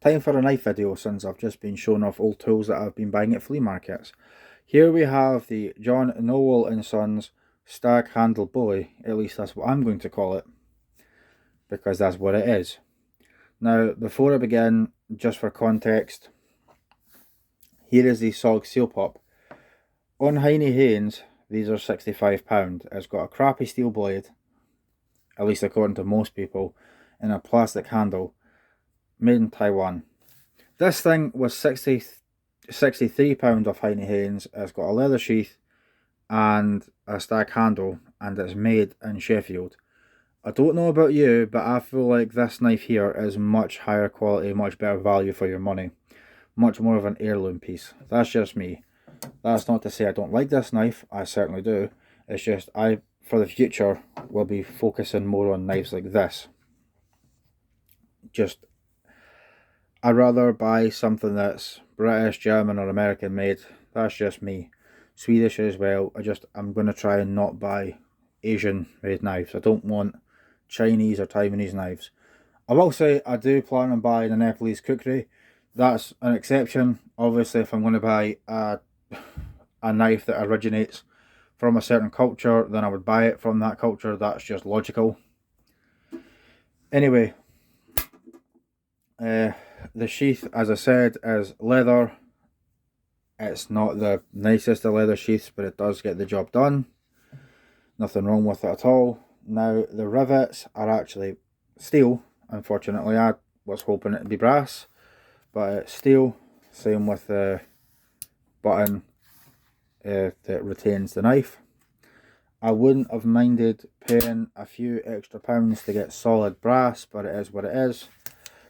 Time for a knife video since I've just been showing off old tools that I've been buying at flea markets. Here we have the John Nowill and Sons Stag handle Bowie, at least that's what I'm going to call it, because that's what it is. Now, before I begin, just for context, here is the Stag seal pop. On Heine Haynes, these are £65. It's got a crappy steel blade, at least according to most people, and a plastic handle, made in Taiwan. This thing was £63 off Heine Haynes. It's got a leather sheath and a Stag handle, and it's made in Sheffield. I don't know about you, but I feel like this knife here is much higher quality, much better value for your money. Much more of an heirloom piece. That's just me. That's not to say I don't like this knife, I certainly do. It's just I, for the future, will be focusing more on knives like this. I'd rather buy something that's British, German or American made. That's just me. Swedish as well. I'm going to try and not buy Asian made knives. I don't want Chinese or Taiwanese knives. I will say I do plan on buying a Nepalese kukri. That's an exception. Obviously, if I'm going to buy a knife that originates from a certain culture, then I would buy it from that culture. That's just logical. Anyway, the sheath, as I said, is leather. It's not the nicest of leather sheaths, but it does get the job done. Nothing wrong with it at all. Now, the rivets are actually steel. Unfortunately, I was hoping it'd be brass, but it's steel. Same with the button that retains the knife. I wouldn't have minded paying a few extra pounds to get solid brass, but it is what it is.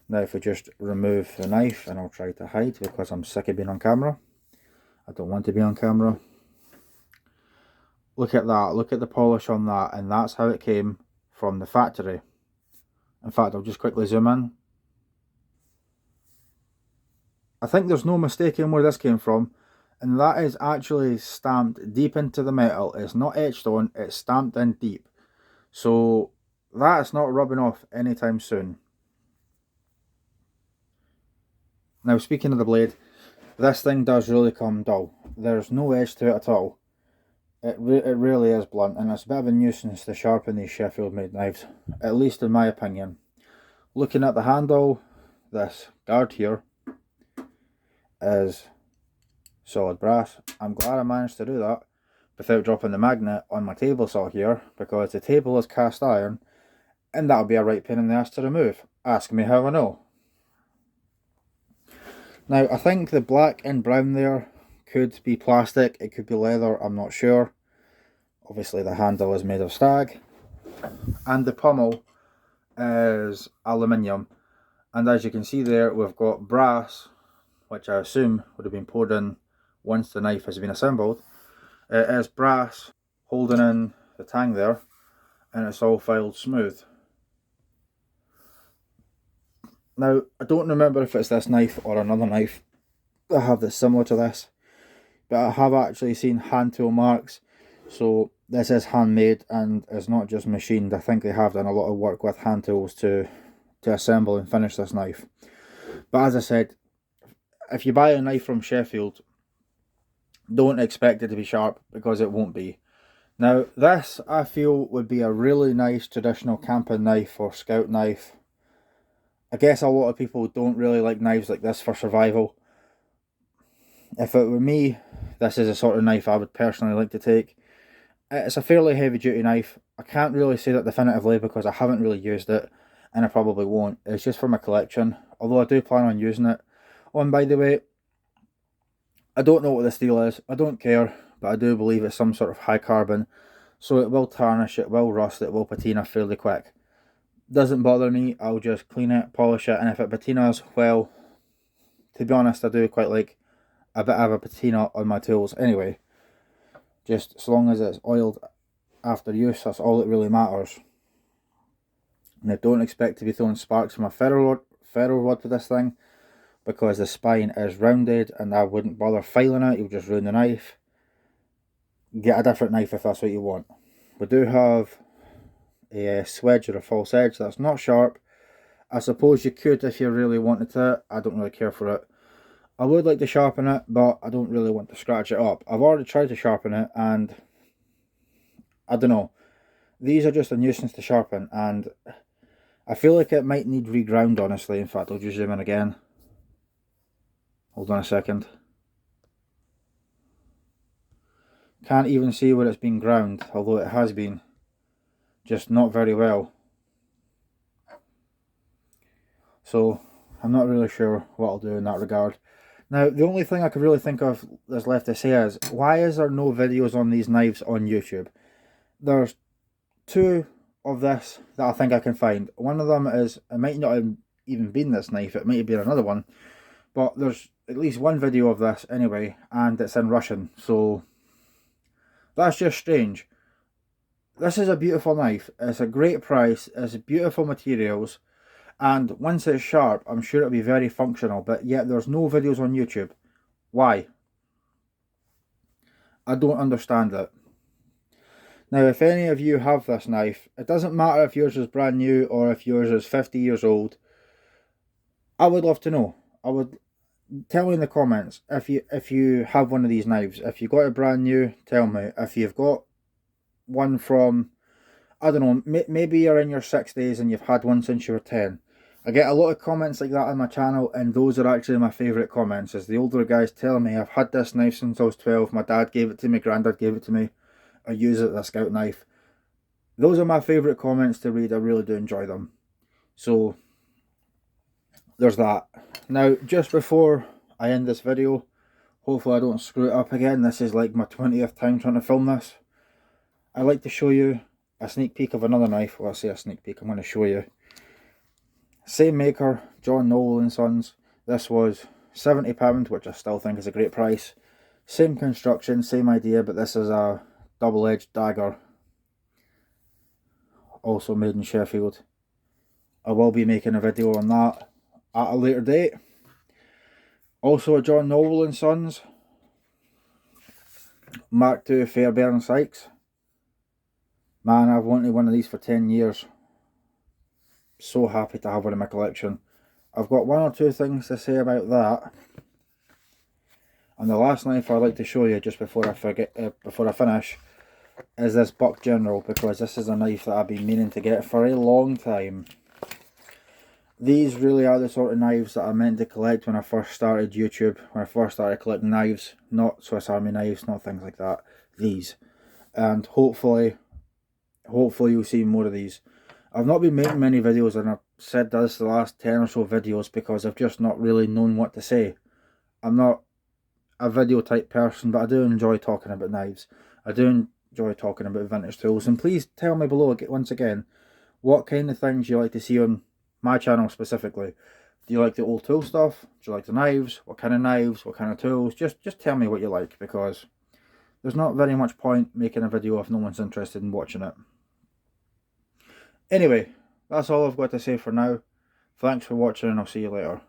Now if we just remove the knife, and I'll try to hide because I'm sick of being on camera. I don't want to be on camera. Look at that, look at the polish on that, and that's how it came from the factory. In fact, I'll just quickly zoom in. I think there's no mistaking where this came from, and that is actually stamped deep into the metal. It's not etched on, it's stamped in deep. So that's not rubbing off anytime soon. Now, speaking of the blade, this thing does really come dull. There's no edge to it at all. It really is blunt, and it's a bit of a nuisance to sharpen these Sheffield made knives, at least in my opinion. Looking at the handle, this guard here is solid brass. I'm glad I managed to do that without dropping the magnet on my table saw here, because the table is cast iron, and that would be a right pain in the ass to remove. Ask me how I know. Now, I think the black and brown there could be plastic, it could be leather, I'm not sure. Obviously the handle is made of Stag, and the pommel is aluminium, and as you can see there, we've got brass, which I assume would have been poured in once the knife has been assembled. It is brass holding in the tang there, and it's all filed smooth. Now, I don't remember if it's this knife or another knife I have that's similar to this, but I have actually seen hand tool marks, so this is handmade and is not just machined. I think they have done a lot of work with hand tools to assemble and finish this knife. But as I said, if you buy a knife from Sheffield, don't expect it to be sharp, because it won't be. Now, this I feel would be a really nice traditional camping knife or scout knife. I guess a lot of people don't really like knives like this for survival. If it were me, this is a sort of knife I would personally like to take. It's a fairly heavy duty knife. I can't really say that definitively because I haven't really used it, and I probably won't. It's just for my collection, although I do plan on using it. Oh, and by the way, I don't know what the steel is, I don't care, but I do believe it's some sort of high carbon, so it will tarnish, it will rust, it will patina fairly quick. Doesn't bother me, I'll just clean it, polish it, and if it patinas, well, to be honest, I do quite like a bit of a patina on my tools anyway. Just as long as it's oiled after use, that's all that really matters. Now, don't expect to be throwing sparks from a ferro rod with this thing, because the spine is rounded and I wouldn't bother filing it, you'll just ruin the knife. Get a different knife if that's what you want. We do have a swedge or a false edge that's not sharp, I suppose you could if you really wanted to. I don't really care for it. I would like to sharpen it, but I don't really want to scratch it up. I've already tried to sharpen it, and I don't know. These are just a nuisance to sharpen, and I feel like it might need reground, honestly. In fact, I'll just zoom in again. Hold on a second. Can't even see where it's been ground, although it has been. Just not very well. So, I'm not really sure what I'll do in that regard. Now, the only thing I could really think of that's left to say is, why is there no videos on these knives on YouTube? There's two of this that I think I can find. One of them is, it might not have even been this knife, it might have been another one. But there's at least one video of this anyway, and it's in Russian. So, that's just strange. This is a beautiful knife. It's a great price. It's beautiful materials. And once it's sharp, I'm sure it'll be very functional, but yet there's no videos on YouTube. Why? I don't understand it. Now, if any of you have this knife, it doesn't matter if yours is brand new or if yours is 50 years old. I would love to know. I would tell me in the comments if you have one of these knives. If you got it brand new, tell me. If you've got one from, I don't know, maybe you're in your 60s and you've had one since you were 10. I get a lot of comments like that on my channel, and those are actually my favourite comments, is the older guys telling me, I've had this knife since I was 12, my dad gave it to me, granddad gave it to me, I use it as a scout knife. Those are my favourite comments to read. I really do enjoy them. So, there's that. Now, just before I end this video, hopefully I don't screw it up again, this is like my 20th time trying to film this, I'd like to show you a sneak peek of another knife. Well, I say a sneak peek, I'm going to show you. Same maker, John Nowill and Sons. This was £70, which I still think is a great price. Same construction, same idea, but this is a double-edged dagger. Also made in Sheffield. I will be making a video on that at a later date. Also a John Nowill and Sons Mark II Fairbairn Sykes. Man, I've wanted one of these for 10 years. So happy to have one in my collection. I've got one or two things to say about that. And the last knife I'd like to show you just before I finish is this Buck General, because this is a knife that I've been meaning to get for a long time. These really are the sort of knives that I meant to collect when I first started YouTube, when I first started collecting knives, not Swiss Army knives, not things like that. These. And hopefully you'll see more of these. I've not been making many videos, and I've said this the last 10 or so videos because I've just not really known what to say. I'm not a video type person, but I do enjoy talking about knives. I do enjoy talking about vintage tools, and please tell me below once again what kind of things you like to see on my channel specifically. Do you like the old tool stuff? Do you like the knives? What kind of knives? What kind of tools? Just tell me what you like, because there's not very much point making a video if no one's interested in watching it. Anyway, that's all I've got to say for now. Thanks for watching, and I'll see you later.